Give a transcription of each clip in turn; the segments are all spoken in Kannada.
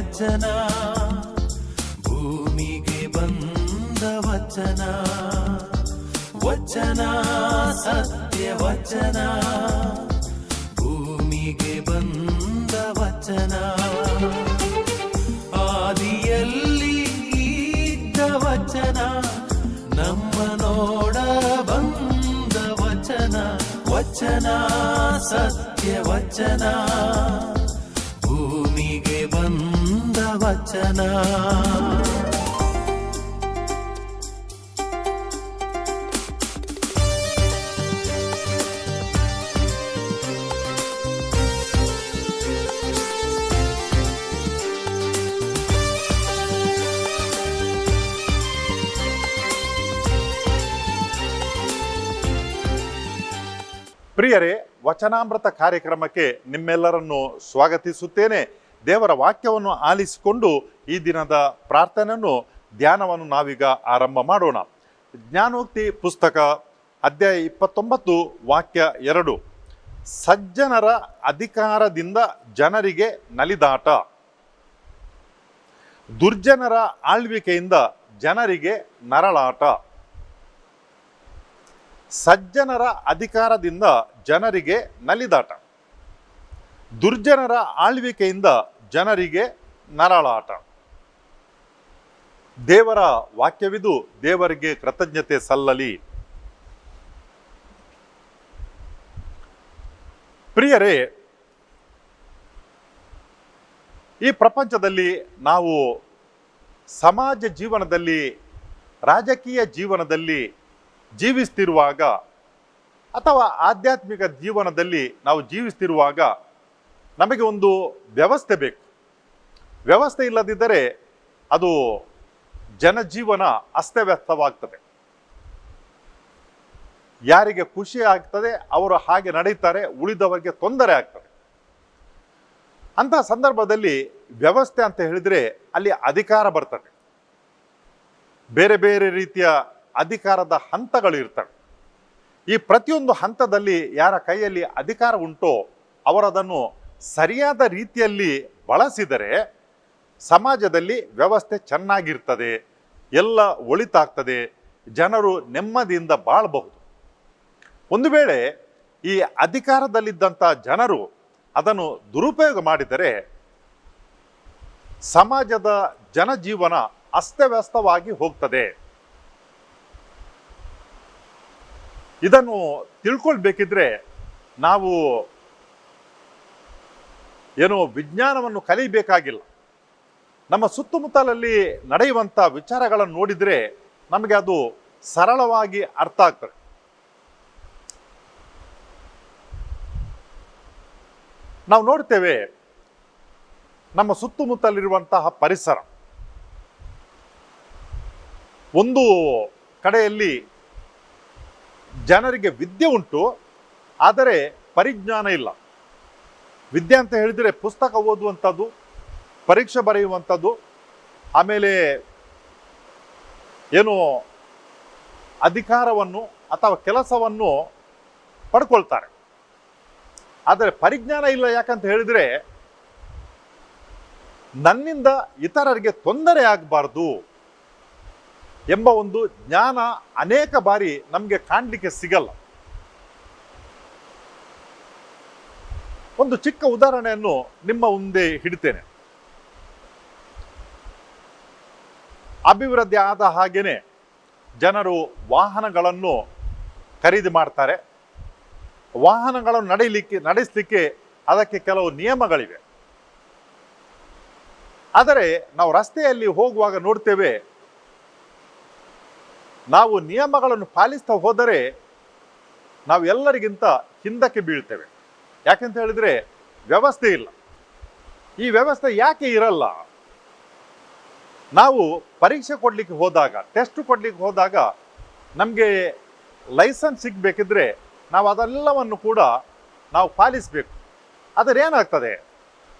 ವಚನ ಭೂಮಿಗೆ ಬಂದ ವಚನ ವಚನ ಸತ್ಯ ವಚನ ಭೂಮಿಗೆ ಬಂದ ವಚನ ಆದಿಯಲ್ಲಿ ಇದ್ದ ವಚನ ನಮ್ಮ ನೋಡ ಬಂದ ವಚನ ವಚನ ಸತ್ಯ ವಚನ ಭೂಮಿಗೆ ಬಂದ ವಚನ. ಪ್ರಿಯರೇ, ವಚನಾಮೃತ ಕಾರ್ಯಕ್ರಮಕ್ಕೆ ನಿಮ್ಮೆಲ್ಲರನ್ನು ಸ್ವಾಗತಿಸುತ್ತೇನೆ. ದೇವರ ವಾಕ್ಯವನ್ನು ಆಲಿಸಿಕೊಂಡು ಈ ದಿನದ ಪ್ರಾರ್ಥನೆಯನ್ನು ಧ್ಯಾನವನ್ನು ನಾವೀಗ ಆರಂಭ ಮಾಡೋಣ. ಜ್ಞಾನೋಕ್ತಿ ಪುಸ್ತಕ ಅಧ್ಯಾಯ 29 ವಾಕ್ಯ 2. ಸಜ್ಜನರ ಅಧಿಕಾರದಿಂದ ಜನರಿಗೆ ನಲಿದಾಟ, ದುರ್ಜನರ ಆಳ್ವಿಕೆಯಿಂದ ಜನರಿಗೆ ನರಳಾಟ. ಸಜ್ಜನರ ಅಧಿಕಾರದಿಂದ ಜನರಿಗೆ ನಲಿದಾಟ, ದುರ್ಜನರ ಆಳ್ವಿಕೆಯಿಂದ ಜನರಿಗೆ ನರಳಾಟ. ದೇವರ ವಾಕ್ಯವಿದು, ದೇವರಿಗೆ ಕೃತಜ್ಞತೆ ಸಲ್ಲಲಿ. ಪ್ರಿಯರೇ, ಈ ಪ್ರಪಂಚದಲ್ಲಿ ನಾವು ಸಮಾಜ ಜೀವನದಲ್ಲಿ, ರಾಜಕೀಯ ಜೀವನದಲ್ಲಿ ಜೀವಿಸ್ತಿರುವಾಗ ಅಥವಾ ಆಧ್ಯಾತ್ಮಿಕ ಜೀವನದಲ್ಲಿ ನಾವು ಜೀವಿಸ್ತಿರುವಾಗ ನಮಗೆ ಒಂದು ವ್ಯವಸ್ಥೆ ಬೇಕು. ವ್ಯವಸ್ಥೆ ಇಲ್ಲದಿದ್ದರೆ ಅದು ಜನಜೀವನ ಅಸ್ತವ್ಯಸ್ತವಾಗ್ತದೆ. ಯಾರಿಗೆ ಖುಷಿ ಆಗ್ತದೆ ಅವರು ಹಾಗೆ ನಡೀತಾರೆ, ಉಳಿದವರಿಗೆ ತೊಂದರೆ ಆಗ್ತದೆ. ಅಂತಹ ಸಂದರ್ಭದಲ್ಲಿ ವ್ಯವಸ್ಥೆ ಅಂತ ಹೇಳಿದರೆ ಅಲ್ಲಿ ಅಧಿಕಾರ ಬರ್ತದೆ. ಬೇರೆ ಬೇರೆ ರೀತಿಯ ಅಧಿಕಾರದ ಹಂತಗಳು ಇರ್ತವೆ. ಈ ಪ್ರತಿಯೊಂದು ಹಂತದಲ್ಲಿ ಯಾರ ಕೈಯಲ್ಲಿ ಅಧಿಕಾರ ಉಂಟೋ ಅವರದನ್ನು ಸರಿಯಾದ ರೀತಿಯಲ್ಲಿ ಬಳಸಿದರೆ ಸಮಾಜದಲ್ಲಿ ವ್ಯವಸ್ಥೆ ಚೆನ್ನಾಗಿರ್ತದೆ, ಎಲ್ಲ ಒಳಿತಾಗ್ತದೆ, ಜನರು ನೆಮ್ಮದಿಯಿಂದ ಬಾಳಬಹುದು. ಒಂದು ವೇಳೆ ಈ ಅಧಿಕಾರದಲ್ಲಿದ್ದಂಥ ಜನರು ಅದನ್ನು ದುರುಪಯೋಗ ಮಾಡಿದರೆ ಸಮಾಜದ ಜನಜೀವನ ಅಸ್ತವ್ಯಸ್ತವಾಗಿ ಹೋಗ್ತದೆ. ಇದನ್ನು ತಿಳ್ಕೊಳ್ಬೇಕಿದ್ರೆ ನಾವು ಏನೋ ವಿಜ್ಞಾನವನ್ನು ಕಲಿಬೇಕಾಗಿಲ್ಲ. ನಮ್ಮ ಸುತ್ತಮುತ್ತಲಲ್ಲಿ ನಡೆಯುವಂಥ ವಿಚಾರಗಳನ್ನು ನೋಡಿದರೆ ನಮಗೆ ಅದು ಸರಳವಾಗಿ ಅರ್ಥ ಆಗ್ತದೆ. ನಾವು ನೋಡ್ತೇವೆ, ನಮ್ಮ ಸುತ್ತಮುತ್ತಲಿರುವಂತಹ ಪರಿಸರ ಒಂದು ಕಡೆಯಲ್ಲಿ ಜನರಿಗೆ ವಿದ್ಯೆ ಉಂಟು, ಆದರೆ ಪರಿಜ್ಞಾನ ಇಲ್ಲ. ವಿದ್ಯೆ ಅಂತ ಹೇಳಿದರೆ ಪುಸ್ತಕ ಓದುವಂಥದ್ದು, ಪರೀಕ್ಷೆ ಬರೆಯುವಂಥದ್ದು, ಆಮೇಲೆ ಏನು ಅಧಿಕಾರವನ್ನು ಅಥವಾ ಕೆಲಸವನ್ನು ಪಡ್ಕೊಳ್ತಾರೆ. ಆದರೆ ಪರಿಜ್ಞಾನ ಇಲ್ಲ. ಯಾಕಂತ ಹೇಳಿದರೆ ನನ್ನಿಂದ ಇತರರಿಗೆ ತೊಂದರೆ ಆಗಬಾರ್ದು ಎಂಬ ಒಂದು ಜ್ಞಾನ ಅನೇಕ ಬಾರಿ ನಮಗೆ ಕಾಣಲಿಕ್ಕೆ ಸಿಗಲ್ಲ. ಒಂದು ಚಿಕ್ಕ ಉದಾಹರಣೆಯನ್ನು ನಿಮ್ಮ ಮುಂದೆ ಹಿಡಿತೇನೆ. ಅಭಿವೃದ್ಧಿ ಆದ ಹಾಗೇನೆ ಜನರು ವಾಹನಗಳನ್ನು ಖರೀದಿ ಮಾಡ್ತಾರೆ. ವಾಹನಗಳನ್ನು ನಡೆಸಲಿಕ್ಕೆ ಅದಕ್ಕೆ ಕೆಲವು ನಿಯಮಗಳಿವೆ. ಆದರೆ ನಾವು ರಸ್ತೆಯಲ್ಲಿ ಹೋಗುವಾಗ ನೋಡ್ತೇವೆ, ನಾವು ನಿಯಮಗಳನ್ನು ಪಾಲಿಸ್ತಾ ಹೋದರೆ ನಾವು ಎಲ್ಲರಿಗಿಂತ ಹಿಂದಕ್ಕೆ ಬೀಳ್ತೇವೆ. ಯಾಕೆಂತ ಹೇಳಿದರೆ ವ್ಯವಸ್ಥೆ ಇಲ್ಲ. ಈ ವ್ಯವಸ್ಥೆ ಯಾಕೆ ಇರಲ್ಲ? ನಾವು ಪರೀಕ್ಷೆ ಕೊಡಲಿಕ್ಕೆ ಹೋದಾಗ, ಟೆಸ್ಟ್ ಕೊಡಲಿಕ್ಕೆ ಹೋದಾಗ ನಮಗೆ ಲೈಸೆನ್ಸ್ ಸಿಗಬೇಕಿದ್ರೆ ನಾವು ಅದೆಲ್ಲವನ್ನು ಕೂಡ ನಾವು ಪಾಲಿಸಬೇಕು. ಆದರೆ ಏನಾಗ್ತದೆ,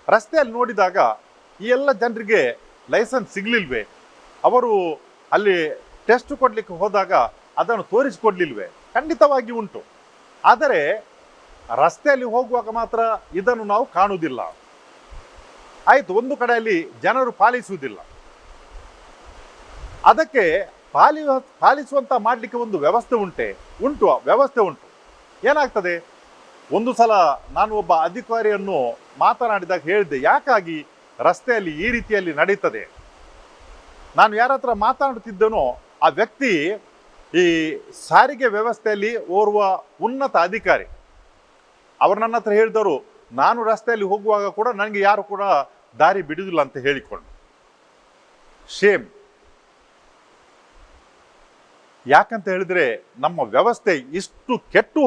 ರಸ್ತೆಯಲ್ಲಿ ನೋಡಿದಾಗ ಈ ಎಲ್ಲ ಜನರಿಗೆ ಲೈಸೆನ್ಸ್ ಸಿಗಲಿಲ್ವೇ? ಅವರು ಅಲ್ಲಿ ಟೆಸ್ಟ್ ಕೊಡಲಿಕ್ಕೆ ಹೋದಾಗ ಅದನ್ನು ತೋರಿಸಿಕೊಡ್ಲಿಲ್ವೇ? ಖಂಡಿತವಾಗಿ ಉಂಟು. ಆದರೆ ರಸ್ತೆಯಲ್ಲಿ ಹೋಗುವಾಗ ಮಾತ್ರ ಇದನ್ನು ನಾವು ಕಾಣುವುದಿಲ್ಲ. ಆಯ್ತು, ಒಂದು ಕಡೆಯಲ್ಲಿ ಜನರು ಪಾಲಿಸುವುದಿಲ್ಲ, ಅದಕ್ಕೆ ಪಾಲಿಸುವಂತ ಮಾಡಲಿಕ್ಕೆ ಒಂದು ವ್ಯವಸ್ಥೆ ವ್ಯವಸ್ಥೆ ಉಂಟು. ಏನಾಗ್ತದೆ, ಒಂದು ಸಲ ನಾನು ಒಬ್ಬ ಅಧಿಕಾರಿಯನ್ನು ಮಾತನಾಡಿದಾಗ ಹೇಳಿದೆ, ಯಾಕಾಗಿ ರಸ್ತೆಯಲ್ಲಿ ಈ ರೀತಿಯಲ್ಲಿ ನಡೀತದೆ. ನಾನು ಯಾರ ಹತ್ರ ಮಾತನಾಡುತ್ತಿದ್ದೇನೋ ಆ ವ್ಯಕ್ತಿ ಈ ಸಾರಿಗೆ ವ್ಯವಸ್ಥೆಯಲ್ಲಿ ಓರ್ವ ಉನ್ನತ ಅಧಿಕಾರಿ. ಅವರು ನನ್ನ ಹತ್ರ ಹೇಳಿದವರು, ನಾನು ರಸ್ತೆಯಲ್ಲಿ ಹೋಗುವಾಗ ಕೂಡ ನನಗೆ ಯಾರು ಕೂಡ ದಾರಿ ಬಿಡುವುದಿಲ್ಲ ಅಂತ ಹೇಳಿಕೊಂಡು. ಶೇಮ್. ಯಾಕಂತ ಹೇಳಿದ್ರೆ ನಮ್ಮ ವ್ಯವಸ್ಥೆ ಇಷ್ಟು ಕೆಟ್ಟು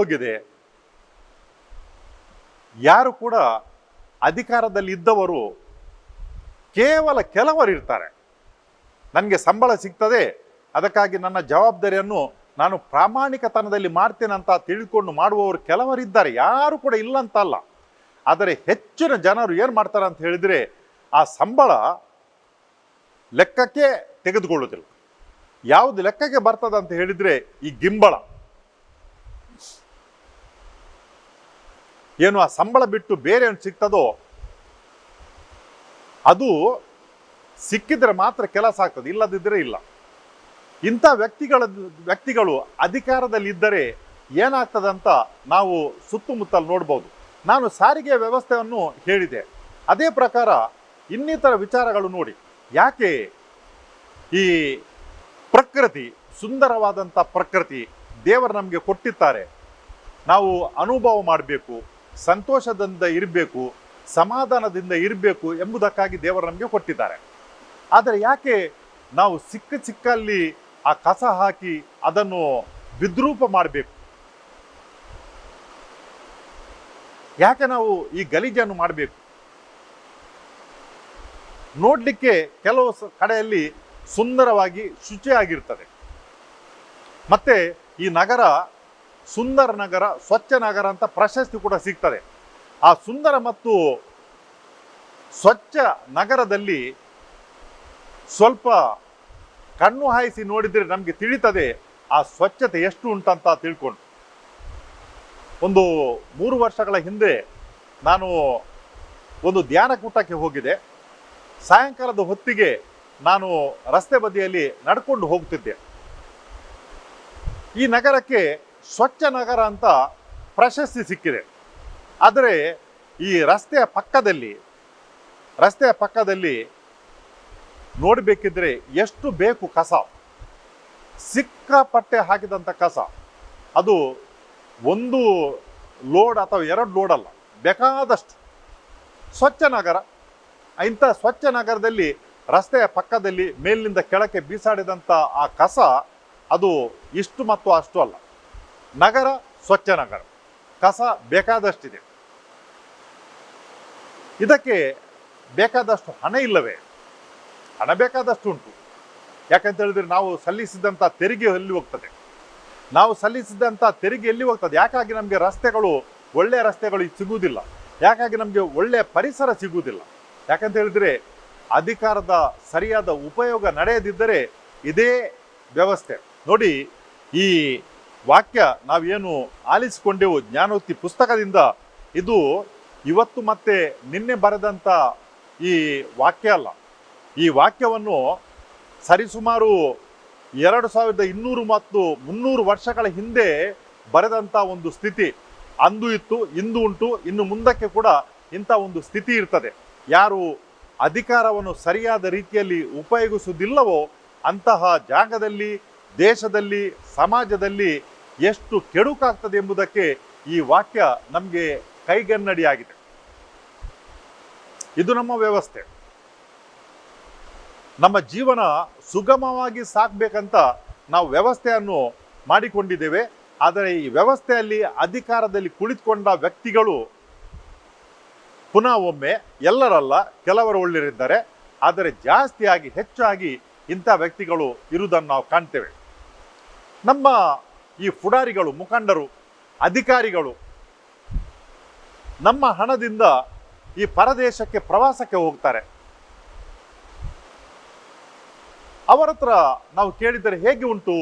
ಹೋಗಿದೆ. ಯಾರು ಕೂಡ ಅಧಿಕಾರದಲ್ಲಿ ಇದ್ದವರು ಕೇವಲ ಕೆಲವರು ಇರ್ತಾರೆ. ನನಗೆ ಸಂಬಳ ಸಿಗ್ತದೆ, ಅದಕ್ಕಾಗಿ ನನ್ನ ಜವಾಬ್ದಾರಿಯನ್ನು ನಾನು ಪ್ರಾಮಾಣಿಕತನದಲ್ಲಿ ಮಾಡ್ತೇನೆ ಅಂತ ತಿಳ್ಕೊಂಡು ಮಾಡುವವರು ಕೆಲವರಿದ್ದಾರೆ, ಯಾರು ಕೂಡ ಇಲ್ಲ ಅಂತ ಅಲ್ಲ. ಆದರೆ ಹೆಚ್ಚಿನ ಜನರು ಏನು ಮಾಡ್ತಾರೆ ಅಂತ ಹೇಳಿದರೆ, ಆ ಸಂಬಳ ಲೆಕ್ಕಕ್ಕೆ ತೆಗೆದುಕೊಳ್ಳುವುದಿಲ್ಲ. ಯಾವುದು ಲೆಕ್ಕಕ್ಕೆ ಬರ್ತದೆ ಅಂತ ಹೇಳಿದರೆ ಈ ಗಿಂಬಳ. ಏನು ಆ ಸಂಬಳ ಬಿಟ್ಟು ಬೇರೆ ಏನು ಸಿಗ್ತದೋ ಅದು ಸಿಕ್ಕಿದ್ರೆ ಮಾತ್ರ ಕೆಲಸ ಆಗ್ತದೆ, ಇಲ್ಲದಿದ್ದರೆ ಇಲ್ಲ. ಇಂಥ ವ್ಯಕ್ತಿಗಳು ಅಧಿಕಾರದಲ್ಲಿ ಇದ್ದರೆ ಏನಾಗ್ತದಂತ ನಾವು ಸುತ್ತಮುತ್ತಲು ನೋಡ್ಬೋದು. ನಾನು ಸಾರಿಗೆ ವ್ಯವಸ್ಥೆಯನ್ನು ಹೇಳಿದೆ, ಅದೇ ಪ್ರಕಾರ ಇನ್ನಿತರ ವಿಚಾರಗಳು ನೋಡಿ. ಯಾಕೆ ಈ ಪ್ರಕೃತಿ, ಸುಂದರವಾದಂಥ ಪ್ರಕೃತಿ ದೇವರು ನಮಗೆ ಕೊಟ್ಟಿದ್ದಾರೆ, ನಾವು ಅನುಭವ ಮಾಡಬೇಕು, ಸಂತೋಷದಿಂದ ಇರಬೇಕು, ಸಮಾಧಾನದಿಂದ ಇರಬೇಕು ಎಂಬುದಕ್ಕಾಗಿ ದೇವರು ನಮಗೆ ಕೊಟ್ಟಿದ್ದಾರೆ. ಆದರೆ ಯಾಕೆ ನಾವು ಸಿಕ್ಕಲ್ಲಿ ಆ ಕಸ ಹಾಕಿ ಅದನ್ನು ವಿದ್ರೂಪ ಮಾಡಬೇಕು? ಯಾಕೆ ನಾವು ಈ ಗಲೀಜನ್ನು ಮಾಡಬೇಕು? ನೋಡಲಿಕ್ಕೆ ಕೆಲವು ಕಡೆಯಲ್ಲಿ ಸುಂದರವಾಗಿ ಶುಚಿಯಾಗಿರ್ತದೆ. ಮತ್ತೆ ಈ ನಗರ ಸುಂದರ ನಗರ, ಸ್ವಚ್ಛ ನಗರ ಅಂತ ಪ್ರಶಸ್ತಿ ಕೂಡ ಸಿಗ್ತದೆ. ಆ ಸುಂದರ ಮತ್ತು ಸ್ವಚ್ಛ ನಗರದಲ್ಲಿ ಸ್ವಲ್ಪ ಕಣ್ಣು ಹಾಯಿಸಿ ನೋಡಿದರೆ ನಮಗೆ ತಿಳಿತದೆ ಆ ಸ್ವಚ್ಛತೆ ಎಷ್ಟು ಉಂಟಂತ ತಿಳ್ಕೊಂಡು. ಒಂದು 3 ವರ್ಷಗಳ ಹಿಂದೆ ನಾನು ಒಂದು ಧ್ಯಾನಕೂಟಕ್ಕೆ ಹೋಗಿದ್ದೆ. ಸಾಯಂಕಾಲದ ಹೊತ್ತಿಗೆ ನಾನು ರಸ್ತೆ ಬದಿಯಲ್ಲಿ ನಡ್ಕೊಂಡು ಹೋಗ್ತಿದ್ದೆ. ಈ ನಗರಕ್ಕೆ ಸ್ವಚ್ಛ ನಗರ ಅಂತ ಪ್ರಶಸ್ತಿ ಸಿಕ್ಕಿದೆ. ಆದರೆ ಈ ರಸ್ತೆಯ ಪಕ್ಕದಲ್ಲಿ ನೋಡಬೇಕಿದ್ರೆ ಎಷ್ಟು ಬೇಕು ಕಸ, ಸಿಕ್ಕಾಪಟ್ಟೆ ಹಾಕಿದಂಥ ಕಸ. ಅದು 1 ಲೋಡ್ ಅಥವಾ 2 ಲೋಡ್ ಅಲ್ಲ, ಬೇಕಾದಷ್ಟು. ಸ್ವಚ್ಛ ನಗರ. ಇಂಥ ಸ್ವಚ್ಛ ನಗರದಲ್ಲಿ ರಸ್ತೆಯ ಪಕ್ಕದಲ್ಲಿ ಮೇಲಿನಿಂದ ಕೆಳಕ್ಕೆ ಬೀಸಾಡಿದಂಥ ಆ ಕಸ ಅದು ಇಷ್ಟು ಮತ್ತು ಅಷ್ಟು ಅಲ್ಲ. ನಗರ ಸ್ವಚ್ಛ ನಗರ, ಕಸ ಬೇಕಾದಷ್ಟಿದೆ. ಇದಕ್ಕೆ ಬೇಕಾದಷ್ಟು ಹಣ ಇಲ್ಲವೇ? ಹಣ ಬೇಕಾದಷ್ಟು ಉಂಟು. ಯಾಕಂತ ಹೇಳಿದ್ರೆ ನಾವು ಸಲ್ಲಿಸಿದಂಥ ತೆರಿಗೆ ಎಲ್ಲಿ ಹೋಗ್ತದೆ? ಯಾಕಾಗಿ ನಮಗೆ ಒಳ್ಳೆಯ ರಸ್ತೆಗಳು ಸಿಗುವುದಿಲ್ಲ? ಯಾಕಾಗಿ ನಮಗೆ ಒಳ್ಳೆಯ ಪರಿಸರ ಸಿಗುವುದಿಲ್ಲ? ಯಾಕಂತ ಹೇಳಿದ್ರೆ ಅಧಿಕಾರದ ಸರಿಯಾದ ಉಪಯೋಗ ನಡೆಯದಿದ್ದರೆ ಇದೇ ವ್ಯವಸ್ಥೆ. ನೋಡಿ, ಈ ವಾಕ್ಯ ನಾವೇನು ಆಲಿಸಿಕೊಂಡೆವು ಜ್ಞಾನೋಕ್ತಿ ಪುಸ್ತಕದಿಂದ, ಇದು ಇವತ್ತು ಮತ್ತೆ ನಿನ್ನೆ ಬರೆದಂಥ ಈ ವಾಕ್ಯ ಅಲ್ಲ. ಈ ವಾಕ್ಯವನ್ನು ಸರಿಸುಮಾರು 2200 ಮತ್ತು 300 ವರ್ಷಗಳ ಹಿಂದೆ ಬರೆದಂಥ ಒಂದು ಸ್ಥಿತಿ ಅಂದು ಇತ್ತು, ಇಂದು ಉಂಟು, ಇನ್ನು ಮುಂದಕ್ಕೆ ಕೂಡ ಇಂಥ ಒಂದು ಸ್ಥಿತಿ ಇರ್ತದೆ. ಯಾರು ಅಧಿಕಾರವನ್ನು ಸರಿಯಾದ ರೀತಿಯಲ್ಲಿ ಉಪಯೋಗಿಸುವುದಿಲ್ಲವೋ ಅಂತಹ ಜಾಗದಲ್ಲಿ, ದೇಶದಲ್ಲಿ, ಸಮಾಜದಲ್ಲಿ ಎಷ್ಟು ಕೆಡುಕಾಗ್ತದೆ ಎಂಬುದಕ್ಕೆ ಈ ವಾಕ್ಯ ನಮಗೆ ಕೈಗನ್ನಡಿಯಾಗಿದೆ. ಇದು ನಮ್ಮ ವ್ಯವಸ್ಥೆ. ನಮ್ಮ ಜೀವನ ಸುಗಮವಾಗಿ ಸಾಗಬೇಕಂತ ನಾವು ವ್ಯವಸ್ಥೆಯನ್ನು ಮಾಡಿಕೊಂಡಿದ್ದೇವೆ. ಆದರೆ ಈ ವ್ಯವಸ್ಥೆಯಲ್ಲಿ ಅಧಿಕಾರದಲ್ಲಿ ಕುಳಿತುಕೊಂಡ ವ್ಯಕ್ತಿಗಳು ಪುನಃ ಒಮ್ಮೆ, ಎಲ್ಲರಲ್ಲ, ಕೆಲವರು ಒಳ್ಳೆಯರಿದ್ದಾರೆ, ಆದರೆ ಹೆಚ್ಚಾಗಿ ಇಂಥ ವ್ಯಕ್ತಿಗಳು ಇರುವುದನ್ನು ನಾವು ಕಾಣ್ತೇವೆ. ನಮ್ಮ ಈ ಪುಡಾರಿಗಳು, ಮುಖಂಡರು, ಅಧಿಕಾರಿಗಳು ನಮ್ಮ ಹಣದಿಂದ ಈ ಪರದೇಶಕ್ಕೆ ಪ್ರವಾಸಕ್ಕೆ ಹೋಗ್ತಾರೆ. ಅವರ ಹತ್ರ ನಾವು ಕೇಳಿದರೆ ಹೇಗೆ ಉಂಟು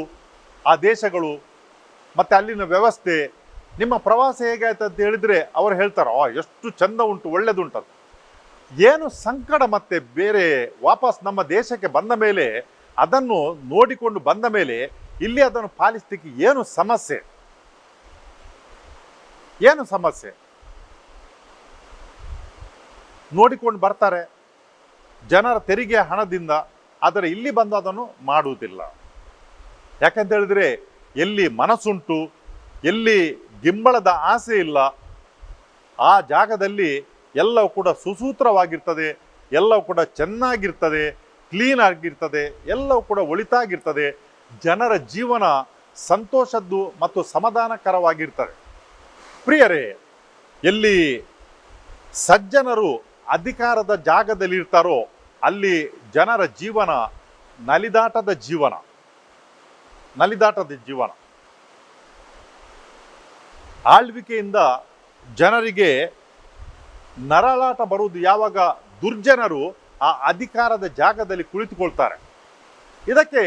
ಆ ದೇಶಗಳು, ಮತ್ತೆ ಅಲ್ಲಿನ ವ್ಯವಸ್ಥೆ, ನಿಮ್ಮ ಪ್ರವಾಸ ಹೇಗಾಯ್ತು ಅಂತ ಹೇಳಿದರೆ ಅವರು ಹೇಳ್ತಾರೆ ಎಷ್ಟು ಚಂದ ಉಂಟು, ಒಳ್ಳೇದುಂಟದು. ಏನು ಸಂಕಟ ಮತ್ತೆ ಬೇರೆ ವಾಪಸ್ ನಮ್ಮ ದೇಶಕ್ಕೆ ಬಂದ ಮೇಲೆ ಅದನ್ನು ನೋಡಿಕೊಂಡು ಬಂದ ಮೇಲೆ ಇಲ್ಲಿ ಅದನ್ನು ಪಾಲಿಸಲಿಕ್ಕೆ ಏನು ಸಮಸ್ಯೆ? ಏನು ಸಮಸ್ಯೆ? ನೋಡಿಕೊಂಡು ಬರ್ತಾರೆ ಜನರ ತೆರಿಗೆ ಹಣದಿಂದ, ಆದರೆ ಇಲ್ಲಿ ಬಂದು ಅದನ್ನು ಮಾಡುವುದಿಲ್ಲ. ಯಾಕಂತ ಹೇಳಿದ್ರೆ ಎಲ್ಲಿ ಮನಸ್ಸುಂಟು, ಎಲ್ಲಿ ಗಿಂಬಳದ ಆಸೆ ಇಲ್ಲ, ಆ ಜಾಗದಲ್ಲಿ ಎಲ್ಲವೂ ಕೂಡ ಸುಸೂತ್ರವಾಗಿರ್ತದೆ, ಎಲ್ಲವೂ ಕೂಡ ಚೆನ್ನಾಗಿರ್ತದೆ, ಕ್ಲೀನ್ ಆಗಿರ್ತದೆ, ಎಲ್ಲವೂ ಕೂಡ ಒಳಿತಾಗಿರ್ತದೆ. ಜನರ ಜೀವನ ಸಂತೋಷದ್ದು ಮತ್ತು ಸಮಾಧಾನಕರವಾಗಿರ್ತದೆ. ಪ್ರಿಯರೇ, ಎಲ್ಲಿ ಸಜ್ಜನರು ಅಧಿಕಾರದ ಜಾಗದಲ್ಲಿ ಇರ್ತಾರೋ ಅಲ್ಲಿ ಜನರ ಜೀವನ ನಲಿದಾಟದ ಜೀವನ. ಆಳ್ವಿಕೆಯಿಂದ ಜನರಿಗೆ ನರಳಾಟ ಬರುವುದು ಯಾವಾಗ ದುರ್ಜನರು ಆ ಅಧಿಕಾರದ ಜಾಗದಲ್ಲಿ ಕುಳಿತುಕೊಳ್ತಾರೆ. ಇದಕ್ಕೆ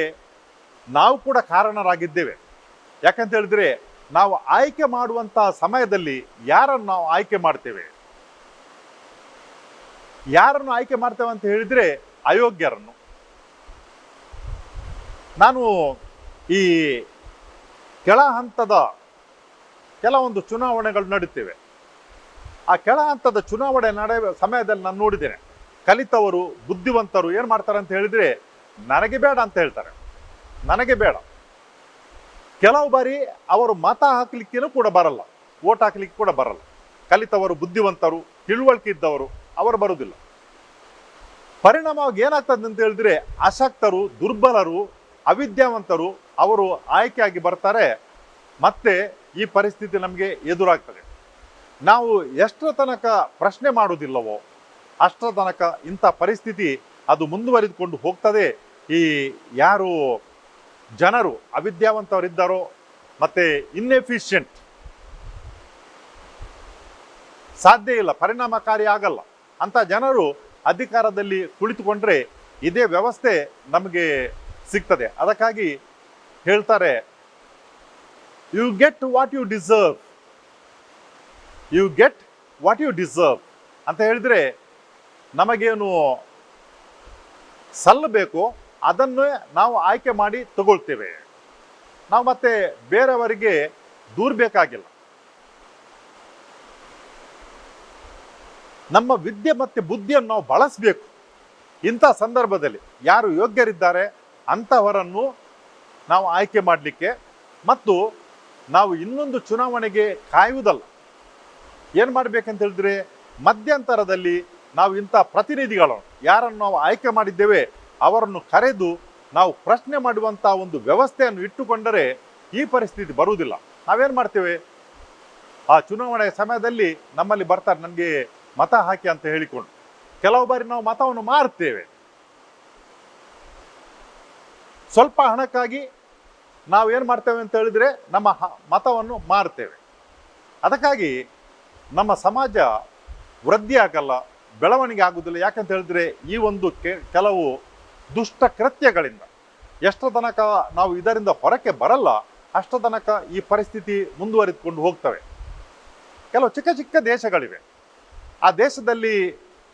ನಾವು ಕೂಡ ಕಾರಣರಾಗಿದ್ದೇವೆ. ಯಾಕಂತ ಹೇಳಿದ್ರೆ ನಾವು ಆಯ್ಕೆ ಮಾಡುವಂತಹ ಸಮಯದಲ್ಲಿ ಯಾರನ್ನು ನಾವು ಆಯ್ಕೆ ಮಾಡ್ತೇವೆ? ಯಾರನ್ನು ಆಯ್ಕೆ ಮಾಡ್ತೇವೆ ಅಂತ ಹೇಳಿದ್ರೆ ಅಯೋಗ್ಯರನ್ನು. ನಾನು ಈ ಕೆಳ ಹಂತದ ಕೆಲವೊಂದು ಚುನಾವಣೆಗಳು ನಡೀತೇವೆ. ಆ ಕೆಳ ಹಂತದ ಚುನಾವಣೆ ನಡೆಯುವ ಸಮಯದಲ್ಲಿ ನಾನು ನೋಡಿದ್ದೇನೆ, ಕಲಿತವರು ಬುದ್ಧಿವಂತರು ಏನು ಮಾಡ್ತಾರೆ ಅಂತ ಹೇಳಿದ್ರೆ ನನಗೆ ಬೇಡ ಅಂತ ಹೇಳ್ತಾರೆ. ನನಗೆ ಬೇಡ. ಕೆಲವು ಬಾರಿ ಅವರು ಮತ ಹಾಕಲಿಕ್ಕೇನೂ ಕೂಡ ಬರಲ್ಲ, ಓಟ್ ಹಾಕ್ಲಿಕ್ಕೆ ಕೂಡ ಬರಲ್ಲ. ಕಲಿತವರು ಬುದ್ಧಿವಂತರು ತಿಳುವಳಿಕೆ ಇದ್ದವರು ಅವರು ಬರುವುದಿಲ್ಲ. ಪರಿಣಾಮವಾಗಿ ಏನಾಗ್ತದೆ ಅಂತ ಹೇಳಿದ್ರೆ ಅಶಕ್ತರು, ದುರ್ಬಲರು, ಅವಿದ್ಯಾವಂತರು ಅವರು ಆಯ್ಕೆಯಾಗಿ ಬರ್ತಾರೆ. ಮತ್ತೆ ಈ ಪರಿಸ್ಥಿತಿ ನಮಗೆ ಎದುರಾಗ್ತದೆ. ನಾವು ಎಷ್ಟರ ತನಕ ಪ್ರಶ್ನೆ ಮಾಡುವುದಿಲ್ಲವೋ ಅಷ್ಟರ ತನಕ ಇಂಥ ಪರಿಸ್ಥಿತಿ ಅದು ಮುಂದುವರಿದುಕೊಂಡು ಹೋಗ್ತದೆ. ಈ ಯಾರು ಜನರು ಅವಿದ್ಯಾವಂತವರಿದ್ದಾರೋ ಮತ್ತೆ ಇನ್ಎಫಿಷಿಯಂಟ್, ಸಾಧ್ಯ ಇಲ್ಲ, ಪರಿಣಾಮಕಾರಿ ಆಗಲ್ಲ ಅಂತ ಜನರು ಅಧಿಕಾರದಲ್ಲಿ ಕುಳಿತುಕೊಂಡ್ರೆ ಇದೇ ವ್ಯವಸ್ಥೆ ನಮಗೆ ಸಿಗ್ತದೆ. ಅದಕ್ಕಾಗಿ ಹೇಳ್ತಾರೆ, you get what you deserve, you get what you deserve ಅಂತ ಹೇಳಿದ್ರೆ ನಮಗೇನು ಸಲ್ಲಬೇಕು ಅದನ್ನೇ ನಾವು ಆಯ್ಕೆ ಮಾಡಿ ತಗೊಳ್ತೇವೆ. ನಾವು ಮತ್ತೆ ಬೇರೆಯವರಿಗೆ ದೂರಬೇಕಾಗಿಲ್ಲ. ನಮ್ಮ ವಿದ್ಯೆ ಮತ್ತು ಬುದ್ಧಿಯನ್ನು ನಾವು ಬಳಸಬೇಕು. ಇಂಥ ಸಂದರ್ಭದಲ್ಲಿ ಯಾರು ಯೋಗ್ಯರಿದ್ದಾರೆ ಅಂಥವರನ್ನು ನಾವು ಆಯ್ಕೆ ಮಾಡಲಿಕ್ಕೆ, ಮತ್ತು ನಾವು ಇನ್ನೊಂದು ಚುನಾವಣೆಗೆ ಕಾಯುವುದಲ್ಲ. ಏನು ಮಾಡಬೇಕಂತ ಹೇಳಿದ್ರೆ ಮಧ್ಯಂತರದಲ್ಲಿ ನಾವು ಇಂಥ ಪ್ರತಿನಿಧಿಗಳನ್ನು ಯಾರನ್ನು ನಾವು ಆಯ್ಕೆ ಮಾಡಿದ್ದೇವೆ ಅವರನ್ನು ಕರೆದು ನಾವು ಪ್ರಶ್ನೆ ಮಾಡುವಂಥ ಒಂದು ವ್ಯವಸ್ಥೆಯನ್ನು ಇಟ್ಟುಕೊಂಡರೆ ಈ ಪರಿಸ್ಥಿತಿ ಬರುವುದಿಲ್ಲ. ನಾವೇನು ಮಾಡ್ತೇವೆ, ಆ ಚುನಾವಣೆಯ ಸಮಯದಲ್ಲಿ ನಮ್ಮಲ್ಲಿ ಬರ್ತಾರೆ ನನಗೆ ಮತ ಹಾಕಿ ಅಂತ ಹೇಳಿಕೊಂಡು. ಕೆಲವು ಬಾರಿ ನಾವು ಮತವನ್ನು ಮಾರುತ್ತೇವೆ. ಸ್ವಲ್ಪ ಹಣಕ್ಕಾಗಿ ನಾವು ಏನು ಮಾಡ್ತೇವೆ ಅಂತ ಹೇಳಿದ್ರೆ ನಮ್ಮ ಮತವನ್ನು ಮಾರುತ್ತೇವೆ. ಅದಕ್ಕಾಗಿ ನಮ್ಮ ಸಮಾಜ ವೃದ್ಧಿ ಆಗಲ್ಲ, ಬೆಳವಣಿಗೆ ಆಗುವುದಿಲ್ಲ. ಯಾಕಂತ ಹೇಳಿದ್ರೆ ಈ ಒಂದು ಕೆಲವು ದುಷ್ಟ ಕೃತ್ಯಗಳಿಂದ ಎಷ್ಟರ ತನಕ ನಾವು ಇದರಿಂದ ಹೊರಕ್ಕೆ ಬರಲ್ಲ ಅಷ್ಟರ ತನಕ ಈ ಪರಿಸ್ಥಿತಿ ಮುಂದುವರಿದುಕೊಂಡು ಹೋಗ್ತವೆ. ಕೆಲವು ಚಿಕ್ಕ ಚಿಕ್ಕ ದೇಶಗಳಿವೆ. ಆ ದೇಶದಲ್ಲಿ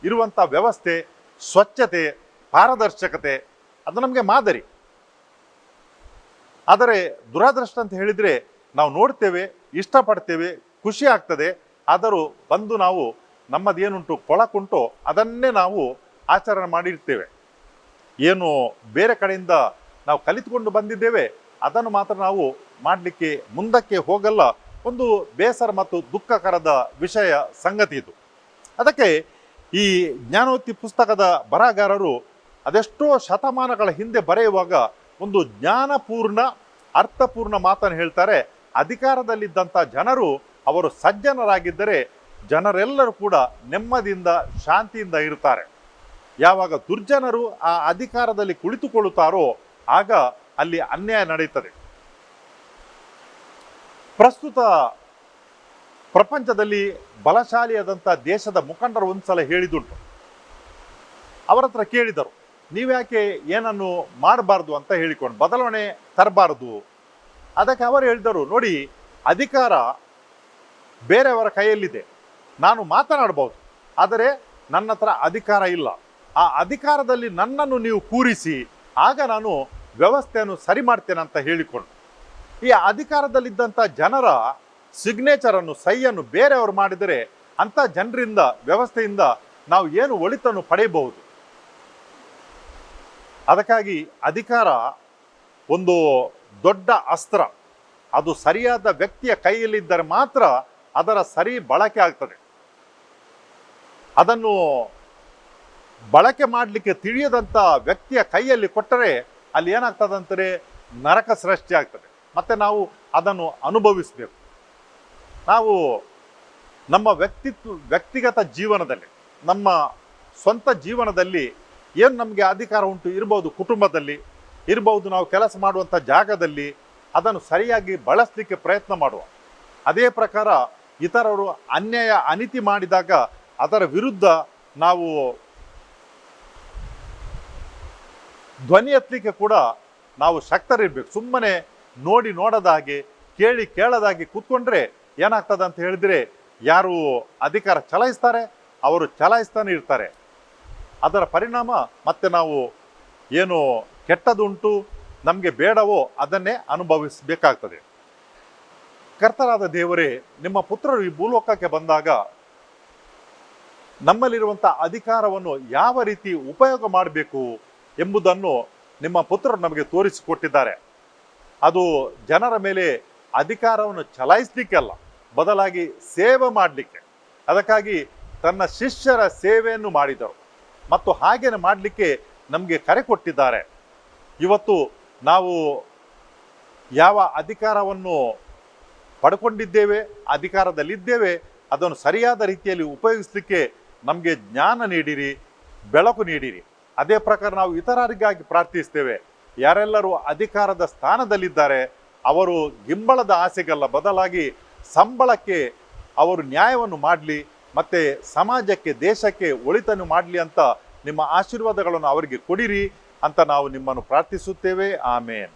ಇರುವಂಥ ವ್ಯವಸ್ಥೆ, ಸ್ವಚ್ಛತೆ, ಪಾರದರ್ಶಕತೆ ಅದು ನಮಗೆ ಮಾದರಿ. ಆದರೆ ದುರಾದೃಷ್ಟ ಅಂತ ಹೇಳಿದರೆ ನಾವು ನೋಡ್ತೇವೆ, ಇಷ್ಟಪಡ್ತೇವೆ, ಖುಷಿ ಆಗ್ತದೆ, ಆದರೂ ಬಂದು ನಾವು ನಮ್ಮದೇನುಂಟು ಕೊಳಕುಂಟು ಅದನ್ನೇ ನಾವು ಆಚರಣೆ ಮಾಡಿರ್ತೇವೆ. ಏನು ಬೇರೆ ಕಡೆಯಿಂದ ನಾವು ಕಲಿತುಕೊಂಡು ಬಂದಿದ್ದೇವೆ ಅದನ್ನು ಮಾತ್ರ ನಾವು ಮಾಡಲಿಕ್ಕೆ ಮುಂದಕ್ಕೆ ಹೋಗಲ್ಲ. ಒಂದು ಬೇಸರ ಮತ್ತು ದುಃಖಕರದ ವಿಷಯ ಸಂಗತಿ ಇದು. ಅದಕ್ಕೆ ಈ ಜ್ಞಾನೋಕ್ತಿ ಪುಸ್ತಕದ ಬರಹಗಾರರು ಅದೆಷ್ಟೋ ಶತಮಾನಗಳ ಹಿಂದೆ ಬರೆಯುವಾಗ ಒಂದು ಜ್ಞಾನಪೂರ್ಣ ಅರ್ಥಪೂರ್ಣ ಮಾತನ್ನು ಹೇಳ್ತಾರೆ. ಅಧಿಕಾರದಲ್ಲಿದ್ದಂಥ ಜನರು ಅವರು ಸಜ್ಜನರಾಗಿದ್ದರೆ ಜನರೆಲ್ಲರೂ ಕೂಡ ನೆಮ್ಮದಿಯಿಂದ ಶಾಂತಿಯಿಂದ ಇರ್ತಾರೆ. ಯಾವಾಗ ದುರ್ಜನರು ಆ ಅಧಿಕಾರದಲ್ಲಿ ಕುಳಿತುಕೊಳ್ಳುತ್ತಾರೋ ಆಗ ಅಲ್ಲಿ ಅನ್ಯಾಯ ನಡೆಯುತ್ತದೆ. ಪ್ರಸ್ತುತ ಪ್ರಪಂಚದಲ್ಲಿ ಬಲಶಾಲಿಯಾದಂಥ ದೇಶದ ಮುಖಂಡರು ಒಂದ್ಸಲ ಹೇಳಿದುಂಟು. ಅವರ ಹತ್ರ ಕೇಳಿದರು, ನೀವ್ಯಾಕೆ ಏನನ್ನು ಮಾಡಬಾರ್ದು ಅಂತ ಹೇಳಿಕೊಂಡು ಬದಲಾವಣೆ ತರಬಾರ್ದು. ಅದಕ್ಕೆ ಅವರು ಹೇಳಿದರು, ನೋಡಿ, ಅಧಿಕಾರ ಬೇರೆಯವರ ಕೈಯಲ್ಲಿದೆ. ನಾನು ಮಾತನಾಡ್ಬೋದು, ಆದರೆ ನನ್ನ ಹತ್ರ ಅಧಿಕಾರ ಇಲ್ಲ. ಆ ಅಧಿಕಾರದಲ್ಲಿ ನನ್ನನ್ನು ನೀವು ಕೂರಿಸಿ, ಆಗ ನಾನು ವ್ಯವಸ್ಥೆಯನ್ನು ಸರಿ ಮಾಡ್ತೇನೆ ಅಂತ ಹೇಳಿಕೊಂಡು, ಈ ಅಧಿಕಾರದಲ್ಲಿದ್ದಂಥ ಜನರ ಸಿಗ್ನೇಚರನ್ನು, ಸಹಿಯನ್ನು ಬೇರೆಯವರು ಮಾಡಿದರೆ ಅಂಥ ಜನರಿಂದ, ವ್ಯವಸ್ಥೆಯಿಂದ ನಾವು ಏನು ಒಳಿತನ್ನು ಪಡೆಯಬಹುದು. ಅದಕ್ಕಾಗಿ ಅಧಿಕಾರ ಒಂದು ದೊಡ್ಡ ಅಸ್ತ್ರ. ಅದು ಸರಿಯಾದ ವ್ಯಕ್ತಿಯ ಕೈಯಲ್ಲಿದ್ದರೆ ಮಾತ್ರ ಅದರ ಸರಿ ಬಳಕೆ ಆಗ್ತದೆ. ಅದನ್ನು ಬಳಕೆ ಮಾಡಲಿಕ್ಕೆ ತಿಳಿಯದಂಥ ವ್ಯಕ್ತಿಯ ಕೈಯಲ್ಲಿ ಕೊಟ್ಟರೆ ಅಲ್ಲಿ ಏನಾಗ್ತದಂದರೆ ನರಕ ಸೃಷ್ಟಿ ಆಗ್ತದೆ. ಮತ್ತು ನಾವು ಅದನ್ನು ಅನುಭವಿಸಬೇಕು. ನಾವು ನಮ್ಮ ವ್ಯಕ್ತಿಗತ ಜೀವನದಲ್ಲಿ, ನಮ್ಮ ಸ್ವಂತ ಜೀವನದಲ್ಲಿ ಏನು ನಮಗೆ ಅಧಿಕಾರ ಉಂಟು, ಇರ್ಬೋದು ಕುಟುಂಬದಲ್ಲಿ, ಇರ್ಬೋದು ನಾವು ಕೆಲಸ ಮಾಡುವಂಥ ಜಾಗದಲ್ಲಿ, ಅದನ್ನು ಸರಿಯಾಗಿ ಬಳಸಲಿಕ್ಕೆ ಪ್ರಯತ್ನ ಮಾಡುವ. ಅದೇ ಪ್ರಕಾರ ಇತರರು ಅನ್ಯಾಯ ಅನೀತಿ ಮಾಡಿದಾಗ ಅದರ ವಿರುದ್ಧ ನಾವು ಧ್ವನಿ ಎತ್ತಲಿಕ್ಕೆ ಕೂಡ ನಾವು ಶಕ್ತರಿರ್ಬೇಕು. ಸುಮ್ಮನೆ ನೋಡಿ ನೋಡದಾಗೆ, ಕೇಳಿ ಕೇಳದಾಗೆ ಕೂತ್ಕೊಂಡ್ರೆ ಏನಾಗ್ತದೆ ಅಂತ ಹೇಳಿದರೆ, ಯಾರು ಅಧಿಕಾರ ಚಲಾಯಿಸ್ತಾರೆ ಅವರು ಚಲಾಯಿಸ್ತಾನೆ ಇರ್ತಾರೆ. ಅದರ ಪರಿಣಾಮ ಮತ್ತೆ ನಾವು ಏನು ಕೆಟ್ಟದುಂಟು, ನಮಗೆ ಬೇಡವೋ ಅದನ್ನೇ ಅನುಭವಿಸಬೇಕಾಗ್ತದೆ. ಕರ್ತರಾದ ದೇವರೇ, ನಿಮ್ಮ ಪುತ್ರರು ಈ ಭೂಲೋಕಕ್ಕೆ ಬಂದಾಗ ನಮ್ಮಲ್ಲಿರುವಂಥ ಅಧಿಕಾರವನ್ನು ಯಾವ ರೀತಿ ಉಪಯೋಗ ಮಾಡಬೇಕು ಎಂಬುದನ್ನು ನಿಮ್ಮ ಪುತ್ರರು ನಮಗೆ ತೋರಿಸಿಕೊಟ್ಟಿದ್ದಾರೆ. ಅದು ಜನರ ಮೇಲೆ ಅಧಿಕಾರವನ್ನು ಚಲಾಯಿಸಲಿಕ್ಕೆ ಅಲ್ಲ, ಬದಲಾಗಿ ಸೇವೆ ಮಾಡಲಿಕ್ಕೆ. ಅದಕ್ಕಾಗಿ ತನ್ನ ಶಿಷ್ಯರ ಸೇವೆಯನ್ನು ಮಾಡಿದರು ಮತ್ತು ಹಾಗೇನೆ ಮಾಡಲಿಕ್ಕೆ ನಮಗೆ ಕರೆ ಕೊಟ್ಟಿದ್ದಾರೆ. ಇವತ್ತು ನಾವು ಯಾವ ಅಧಿಕಾರವನ್ನು ಪಡ್ಕೊಂಡಿದ್ದೇವೆ, ಅಧಿಕಾರದಲ್ಲಿದ್ದೇವೆ, ಅದನ್ನು ಸರಿಯಾದ ರೀತಿಯಲ್ಲಿ ಉಪಯೋಗಿಸಲಿಕ್ಕೆ ನಮಗೆ ಜ್ಞಾನ ನೀಡಿರಿ, ಬೆಳಕು ನೀಡಿರಿ. ಅದೇ ಪ್ರಕಾರ ನಾವು ಇತರರಿಗಾಗಿ ಪ್ರಾರ್ಥಿಸ್ತೇವೆ. ಯಾರೆಲ್ಲರೂ ಅಧಿಕಾರದ ಸ್ಥಾನದಲ್ಲಿದ್ದಾರೆ ಅವರು ಗಿಂಬಳದ ಆಸೆಗಲ್ಲ, ಬದಲಾಗಿ ಸಂಬಳಕ್ಕೆ ಅವರು ನ್ಯಾಯವನ್ನು ಮಾಡಲಿ, ಮತ್ತು ಸಮಾಜಕ್ಕೆ, ದೇಶಕ್ಕೆ ಒಳಿತನ್ನು ಮಾಡಲಿ ಅಂತ ನಿಮ್ಮ ಆಶೀರ್ವಾದಗಳನ್ನು ಅವರಿಗೆ ಕೊಡಿರಿ ಅಂತ ನಾವು ನಿಮ್ಮನ್ನು ಪ್ರಾರ್ಥಿಸುತ್ತೇವೆ. ಆಮೇನ್.